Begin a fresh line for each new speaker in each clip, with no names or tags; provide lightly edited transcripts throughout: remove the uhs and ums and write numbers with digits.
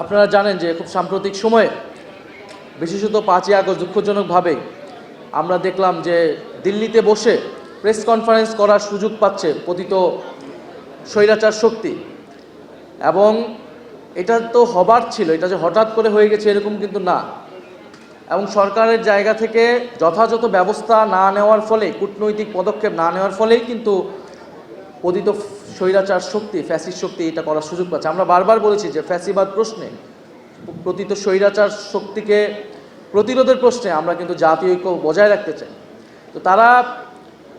আপনারা জানেন যে খুব সাম্প্রতিক সময়ে বিশেষত 5ই আগস্ট দুঃখজনকভাবে আমরা দেখলাম যে দিল্লিতে বসে প্রেস কনফারেন্স করার সুযোগ পাচ্ছে পতিত স্বৈরাচার শক্তি। এবং এটা তো হবার ছিল, এটা যে হঠাৎ করে হয়ে গেছে এরকম কিন্তু না। এবং সরকারের জায়গা থেকে যথাযথ ব্যবস্থা না নেওয়ার ফলে, কূটনৈতিক পদক্ষেপ না নেওয়ার ফলেই কিন্তু পতিত স্বৈরাচার শক্তি, ফ্যাসিস্ট শক্তি এটা করার সুযোগ পাচ্ছে। আমরা বারবার বলেছি যে ফ্যাসিবাদ প্রশ্নে, পতিত স্বৈরাচার শক্তিকে প্রতিরোধের প্রশ্নে আমরা কিন্তু জাতীয় ঐক্য বজায় রাখতে চাই। তো তারা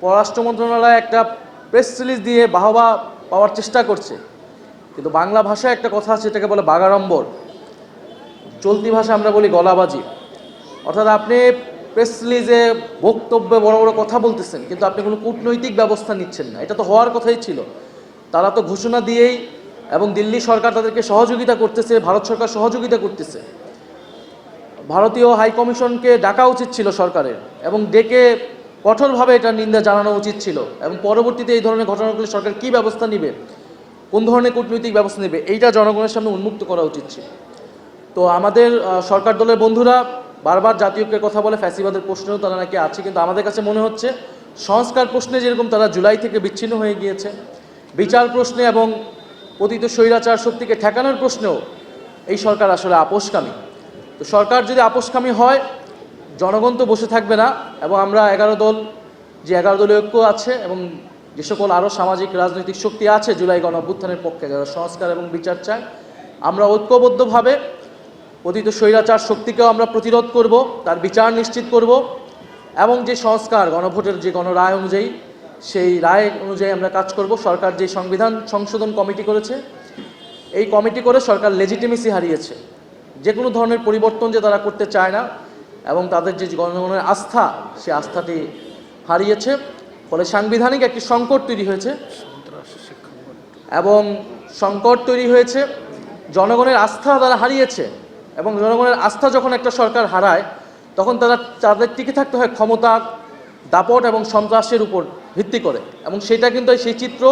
পররাষ্ট্র মন্ত্রণালয় একটা প্রেস রিলিজ দিয়ে বাহবা পাওয়ার চেষ্টা করছে, কিন্তু বাংলা ভাষায় একটা কথা আছে, এটাকে বলে বাগাড়ম্বর, চলতি ভাষা আমরা বলি গলাবাজি। অর্থাৎ আপনি প্রেস রিলিজে বক্তব্যে বড় বড় কথা বলতেছেন, কিন্তু আপনি কোনো কূটনৈতিক ব্যবস্থা নিচ্ছেন না। এটা তো হওয়ার কথাই ছিল। তারা তো ঘোষণা দিয়েই, এবং দিল্লি সরকার তাদেরকে সহযোগিতা করতেছে, ভারত সরকার সহযোগিতা করতেছে। ভারতীয় হাইকমিশনকে ডাকা উচিত ছিল সরকারের, এবং ডেকে কঠোরভাবে এটার নিন্দা জানানো উচিত ছিল। এবং পরবর্তীতে এই ধরনের ঘটনাগুলি সরকার কী ব্যবস্থা নেবে, কোন ধরনের কূটনৈতিক ব্যবস্থা নেবে, এইটা জনগণের সামনে উন্মুক্ত করা উচিত ছিল। তো আমাদের সরকার দলের বন্ধুরা বারবার জাতীয় ঐক্যের কথা বলে, ফ্যাসিবাদের প্রশ্নেও তারা নাকি আছে, কিন্তু আমাদের কাছে মনে হচ্ছে সংস্কার প্রশ্নে যেরকম তারা জুলাই থেকে বিচ্ছিন্ন হয়ে গিয়েছে, বিচার প্রশ্নে এবং পতিত স্বৈরাচার শক্তিকে ঠেকানোর প্রশ্নেও এই সরকার আসলে আপোষকামী। তো সরকার যদি আপোষকামী হয়, জনগণ তো বসে থাকবে না। এবং আমরা 11 দল, যে 11 দলীয় ঐক্য আছে এবং যে সকল আরও সামাজিক রাজনৈতিক শক্তি আছে জুলাই গণ অভ্যুত্থানের পক্ষে, যারা সংস্কার এবং বিচার চায়, আমরা ঐক্যবদ্ধভাবে পতিত স্বৈরাচার শক্তিকেও আমরা প্রতিরোধ করব, তার বিচার নিশ্চিত করব, এবং যে সংস্কার গণভোটের যে গণরায় অনুযায়ী, সেই রায় অনুযায়ী আমরা কাজ করব। সরকার যে সংবিধান সংশোধন কমিটি করেছে, এই কমিটি করে সরকার লেজিটিমেসি হারিয়েছে। যে কোনো ধরনের পরিবর্তন যে তারা করতে চায় না, এবং তাদের যে জনগণের আস্থা, সে আস্থাটি হারিয়েছে। ফলে সাংবিধানিক একটি সংকট তৈরি হয়েছে, এবং সংকট তৈরি হয়েছে, জনগণের আস্থা তারা হারিয়েছে। এবং জনগণের আস্থা যখন একটা সরকার হারায়, তখন তাদের টিকে থাকতে হয় ক্ষমতা, দাপট এবং সন্ত্রাসের উপর ভিত্তি করে। এবং সেটা কিন্তু সেই চিত্র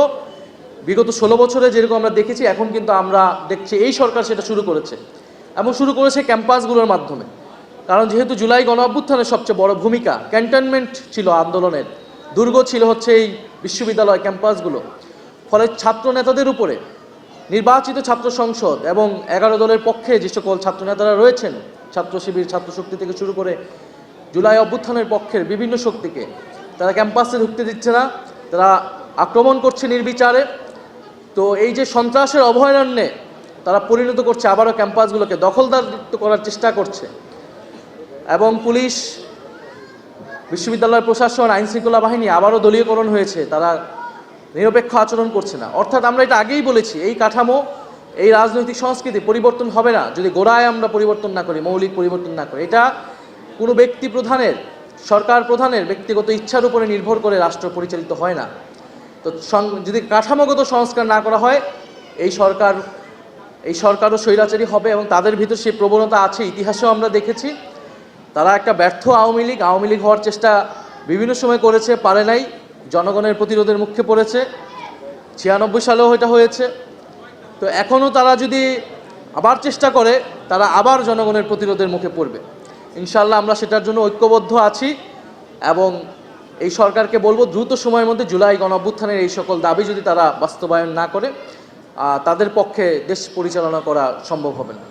বিগত 16 বছরে যেরকম আমরা দেখেছি, এখন কিন্তু আমরা দেখছি এই সরকার সেটা শুরু করেছে, এবং শুরু করেছে ক্যাম্পাসগুলোর মাধ্যমে। কারণ যেহেতু জুলাই গণ অভ্যুত্থানের সবচেয়ে বড় ভূমিকা, ক্যান্টনমেন্ট ছিল আন্দোলনের, দুর্গ ছিল হচ্ছে এই বিশ্ববিদ্যালয় ক্যাম্পাসগুলো। ফলে ছাত্র নেতাদের উপরে নির্বাচিত ছাত্র সংসদ এবং 11 দলের পক্ষে যে সকল ছাত্র নেতারা রয়েছেন, ছাত্র শিবির, ছাত্র শক্তি থেকে শুরু করে জুলাই অভ্যুত্থানের পক্ষের বিভিন্ন শক্তিকে তারা ক্যাম্পাসে ঢুকতে দিচ্ছে না, তারা আক্রমণ করছে নির্বিচারে। তো এই যে সন্ত্রাসের অভয়ারণ্যে তারা পরিণত করছে, আবারও ক্যাম্পাসগুলোকে দখলদারিত্ব করার চেষ্টা করছে। এবং পুলিশ, বিশ্ববিদ্যালয়ের প্রশাসন, আইনশৃঙ্খলা বাহিনী আবারও দলীয়করণ হয়েছে, তারা নিরপেক্ষ আচরণ করছে না। অর্থাৎ আমরা এটা আগেই বলেছি, এই কাঠামো, এই রাজনৈতিক সংস্কৃতি পরিবর্তন হবে না যদি গোড়ায় আমরা পরিবর্তন না করি, মৌলিক পরিবর্তন না করি। এটা কোনো ব্যক্তি প্রধানের, সরকার প্রধানের ব্যক্তিগত ইচ্ছার উপরে নির্ভর করে রাষ্ট্র পরিচালিত হয় না। তো যদি কাঠামোগত সংস্কার না করা হয়, এই সরকারও স্বৈরাচারী হবে, এবং তাদের ভিতর সেই প্রবণতা আছে, ইতিহাসেও আমরা দেখেছি। তারা একটা ব্যর্থ আওয়ামী লীগ হওয়ার চেষ্টা বিভিন্ন সময় করেছে, পারে নাই, জনগণের প্রতিরোধের মুখে পড়েছে। 96 সালেও এটা হয়েছে। তো এখনও তারা যদি আবার চেষ্টা করে, তারা আবার জনগণের প্রতিরোধের মুখে পড়বে। ইনশাআল্লাহ আমরা সেটার জন্য ঐক্যবদ্ধ আছি, এবং এই সরকারকে বলবো দ্রুত সময়ের মধ্যে জুলাই গণ অভ্যুত্থানের এই সকল দাবি যদি তারা বাস্তবায়ন না করে, তাদের পক্ষে দেশ পরিচালনা করা সম্ভব হবে না।